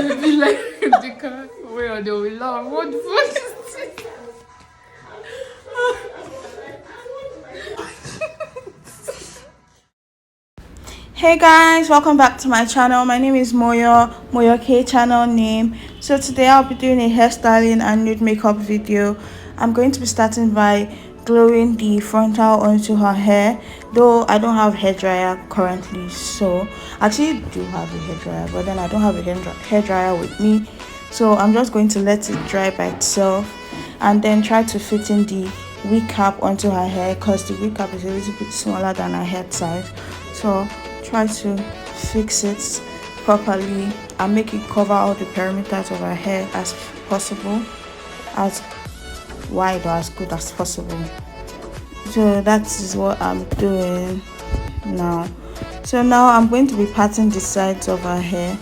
will be like the car where they will laugh. What the fuck is this? Hey guys, welcome back to my channel. My name is Moyo K channel name. So today I'll be doing a hairstyling and nude makeup video. I'm going to be starting by gluing the frontal onto her hair, though I don't have hair dryer currently. So actually do have a hair dryer, but then I don't have a hair dryer with me, so I'm just going to let it dry by itself and then try to fit in the wig cap onto her hair, because the wig cap is a little bit smaller than her head size. So try to fix it properly and make it cover all the perimeters of her hair as possible, as wide or as good as possible. So that is what I'm doing now. So now I'm going to be parting the sides of her hair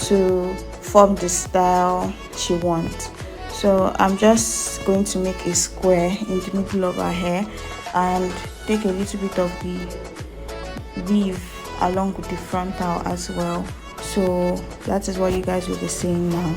to form the style she wants. So I'm just going to make a square in the middle of her hair and take a little bit of the weave along with the frontal as well. So that is what you guys will be seeing now.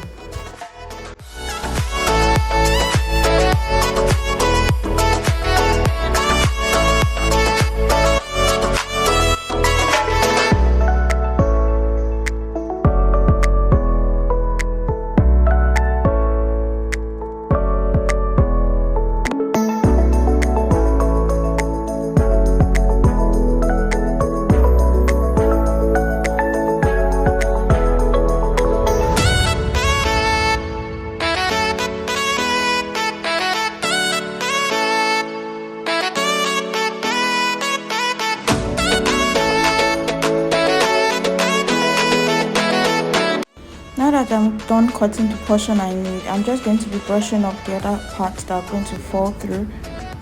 Now that I'm done cutting the portion I need, I'm just going to be brushing up the other parts that are going to fall through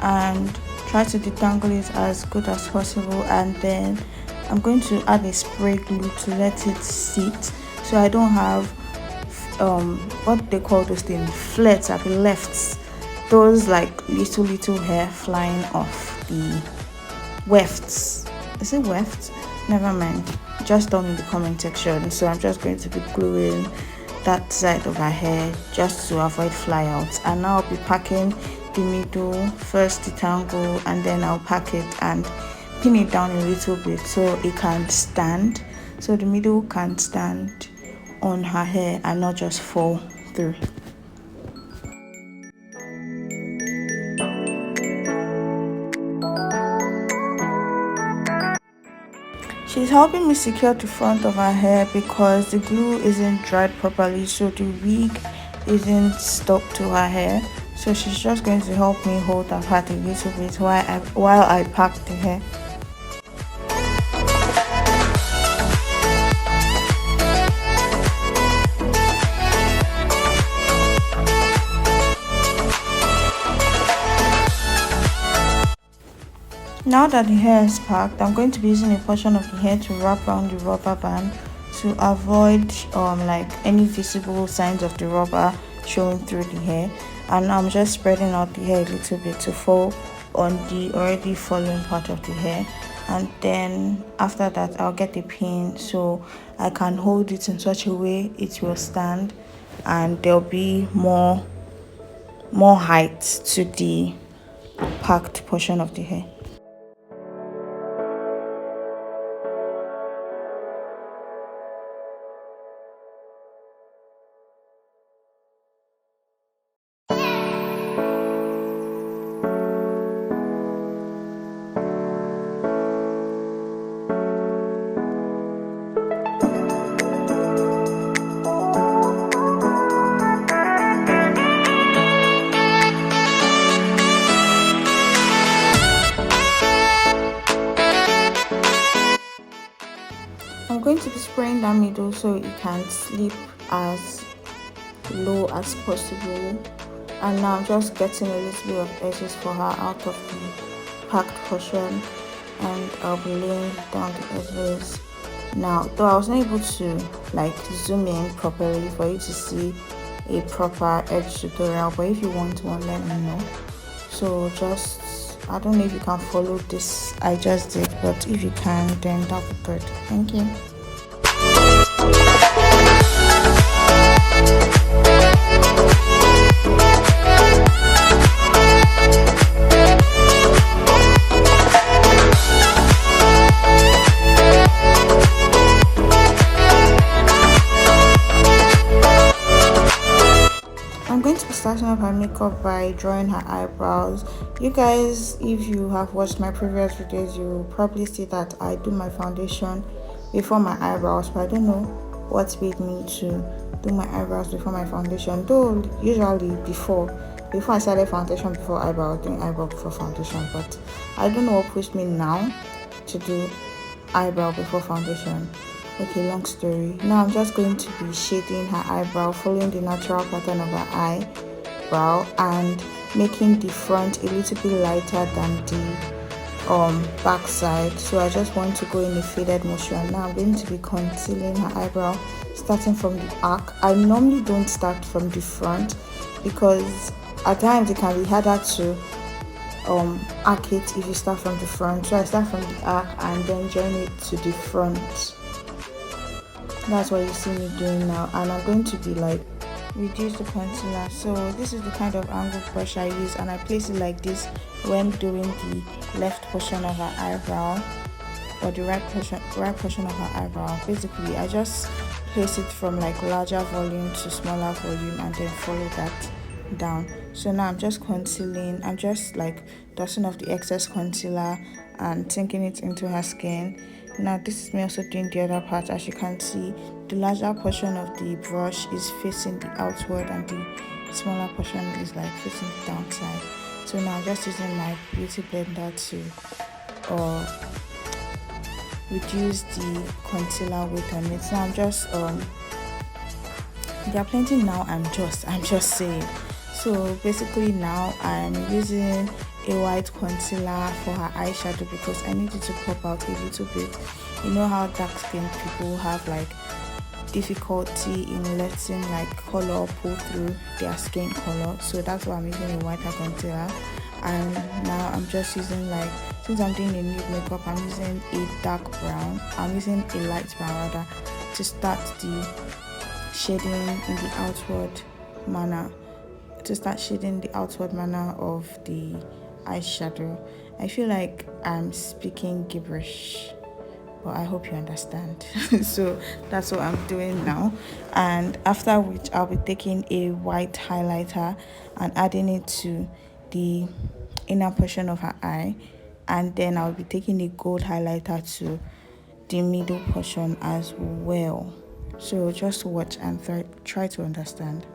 and try to detangle it as good as possible. And then I'm going to add a spray glue to let it sit, so I don't have what they call those things, flats at the lefts, those like little hair flying off the wefts. Is it wefts? Never mind, just down in the comment section. So I'm just going to be gluing that side of her hair just to avoid fly outs, and now I'll be packing the middle, first detangle, and then I'll pack it and pin it down a little bit so it can stand, so the middle can stand on her hair and not just fall through. She's helping me secure the front of her hair because the glue isn't dried properly, so the wig isn't stuck to her hair. So she's just going to help me hold that part a little bit while I pack the hair. Now that the hair is packed, I'm going to be using a portion of the hair to wrap around the rubber band to avoid like any visible signs of the rubber showing through the hair. And I'm just spreading out the hair a little bit to fall on the already fallen part of the hair. And then after that, I'll get a pin so I can hold it in such a way it will stand and there'll be more height to the packed portion of the hair. I'm going to be spraying that middle so it can slip as low as possible. And now I'm just getting a little bit of edges for her out of the packed portion, and I'll be laying down the edges now. Though I was not able to like zoom in properly for you to see a proper edge tutorial, but if you want one, let me know. So just, I don't know if you can follow this I just did, but if you can, then that would be good. Thank you. starting off her makeup by drawing her eyebrows. You guys, if you have watched my previous videos, you will probably see that I do my foundation before my eyebrows, but I don't know what made me to do my eyebrows before my foundation, though usually before I started foundation before eyebrow, doing eyebrow before foundation, but I don't know what pushed me now to do eyebrow before foundation. Okay, long story. Now I'm just going to be shading her eyebrow, following the natural pattern of her eyebrow and making the front a little bit lighter than the back side. So I just want to go in a faded motion. Now I'm going to be concealing her eyebrow starting from the arc. I normally don't start from the front because at times it can be harder to arc it if you start from the front. So I start from the arc and then join it to the front. That's what you see me doing now, and I'm going to be like reduce the concealer. So this is the kind of angle brush I use, and I place it like this when doing the left portion of her eyebrow or the right portion of her eyebrow. Basically I just place it from like larger volume to smaller volume and then follow that down. So now I'm just concealing. I'm just like dusting off the excess concealer and sinking it into her skin. Now this is me also doing the other part. As you can see, the larger portion of the brush is facing the outward and the smaller portion is like facing the downside. So now I'm just using my beauty blender to reduce the concealer weight on it. Now I'm just there are plenty now. I'm just saying. So basically now I'm using a white concealer for her eyeshadow because I need it to pop out a little bit. You know how dark skinned people have like difficulty in letting like color pull through their skin color, so that's why I'm using a whiter concealer. And now I'm just using, like, since I'm doing a nude makeup, I'm using a dark brown, I'm using a light brown rather, to start the shading in the outward manner, of the eyeshadow. I feel like I'm speaking gibberish, but I hope you understand. So that's what I'm doing now, and after which I'll be taking a white highlighter and adding it to the inner portion of her eye, and then I'll be taking a gold highlighter to the middle portion as well. So just watch and try to understand.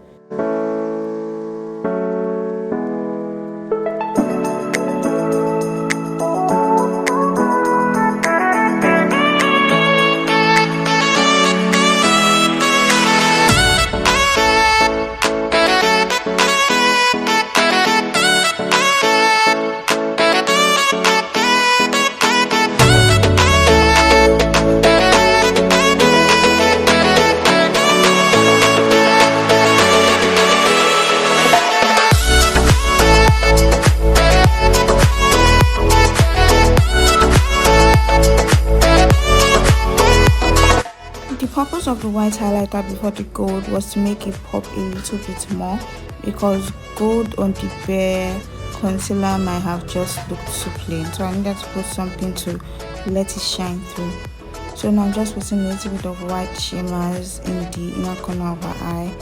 The purpose of the white highlighter before the gold was to make it pop a little bit more, because gold on the bare concealer might have just looked too plain, so I needed to put something to let it shine through. So now I'm just putting a little bit of white shimmers in the inner corner of her eye,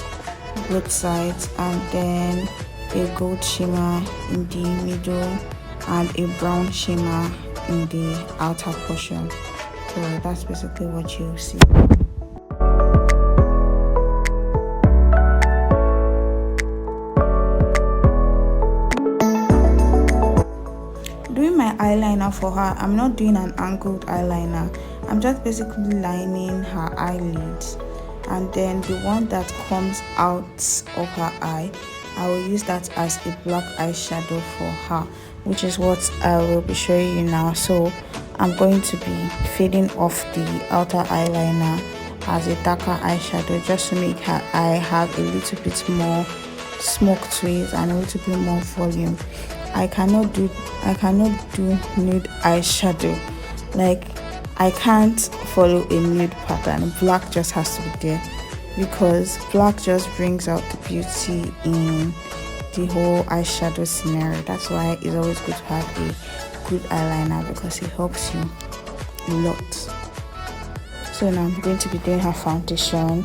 both sides, and then a gold shimmer in the middle and a brown shimmer in the outer portion. So that's basically what you see. Doing my eyeliner for her, I'm not doing an angled eyeliner. I'm just basically lining her eyelids, and then the one that comes out of her eye, I will use that as a black eyeshadow for her, which is what I will be showing you now. So I'm going to be fading off the outer eyeliner as a darker eyeshadow, just to make her eye have a little bit more smoke to it and a little bit more volume. I cannot do nude eyeshadow. Like, I can't follow a nude pattern. Black just has to be there, because black just brings out the beauty in the whole eyeshadow scenario. That's why it's always good to have a good eyeliner, because it helps you a lot. So now I'm going to be doing her foundation.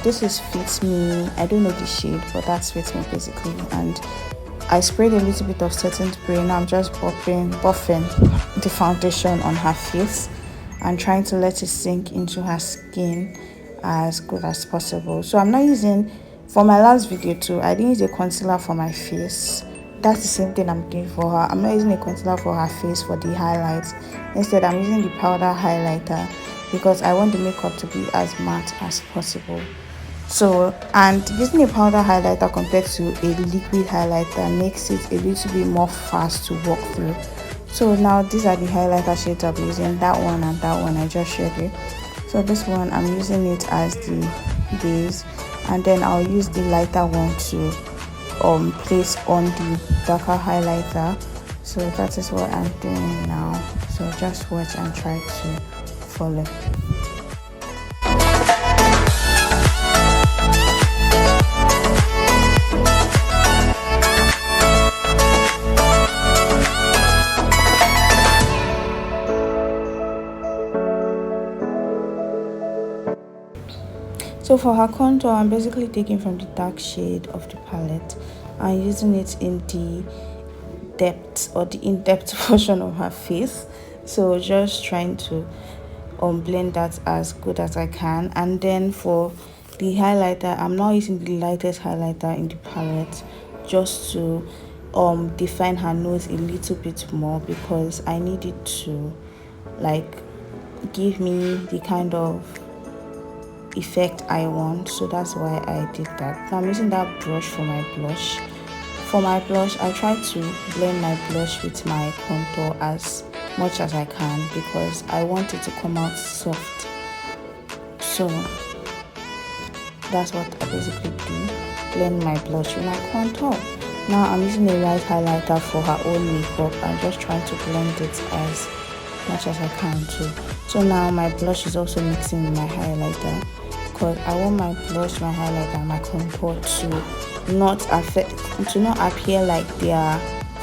this is Fit Me. I don't know the shade, but that's Fit Me basically. And I sprayed a little bit of setting spray. Now I'm just buffing the foundation on her face and trying to let it sink into her skin as good as possible. So I'm not using, for my last video too, I didn't use a concealer for my face. That's the same thing I'm doing for her. I'm not using a concealer for her face for the highlights. Instead, I'm using the powder highlighter because I want the makeup to be as matte as possible. So, and using a powder highlighter compared to a liquid highlighter makes it a little bit more fast to work through. So now these are the highlighter shades I'm using, that one and that one I just showed you. So this one I'm using it as the base, and then I'll use the lighter one to place on the darker highlighter. So that is what I'm doing now. So just watch and try to follow. So for her contour, I'm basically taking from the dark shade of the palette and using it in the depth or the in-depth portion of her face. So just trying to blend that as good as I can. And then for the highlighter, I'm now using the lightest highlighter in the palette just to define her nose a little bit more, because I need it to like give me the kind of effect I want. So that's why I did that. Now I'm using that brush for my blush. For my blush, I try to blend my blush with my contour as much as I can because I want it to come out soft. So that's what I basically do, blend my blush with my contour. Now I'm using a light highlighter for her own makeup. I'm just trying to blend it as much as I can too. So now my blush is also mixing with my highlighter because I want my blush, my highlighter, and my contour to not appear like they are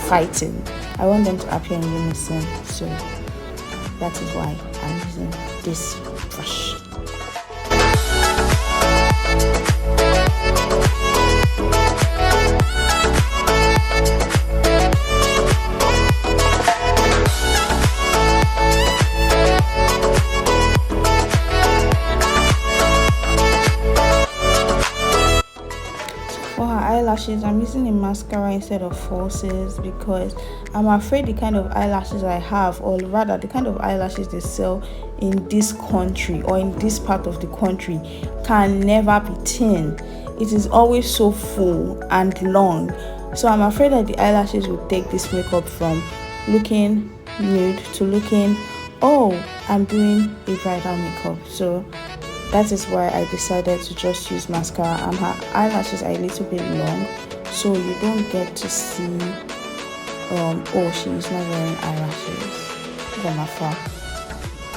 fighting. I want them to appear in unison. So that is why I'm using this brush. Eyelashes, I'm using a mascara instead of falsies because I'm afraid the kind of eyelashes I have, or rather the kind of eyelashes they sell in this country or in this part of the country, can never be thin. It is always so full and long. So I'm afraid that the eyelashes will take this makeup from looking nude to looking, oh, I'm doing a bridal makeup. So that is why I decided to just use mascara, and her eyelashes are a little bit long, so you don't get to see oh, she is not wearing eyelashes from afar.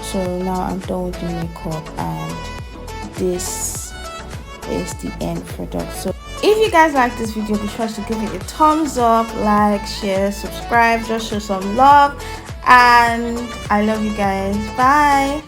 So now I'm done with the makeup, and this is the end product. So if you guys like this video, be sure to give it a thumbs up, like, share, subscribe, just show some love, and I love you guys. Bye.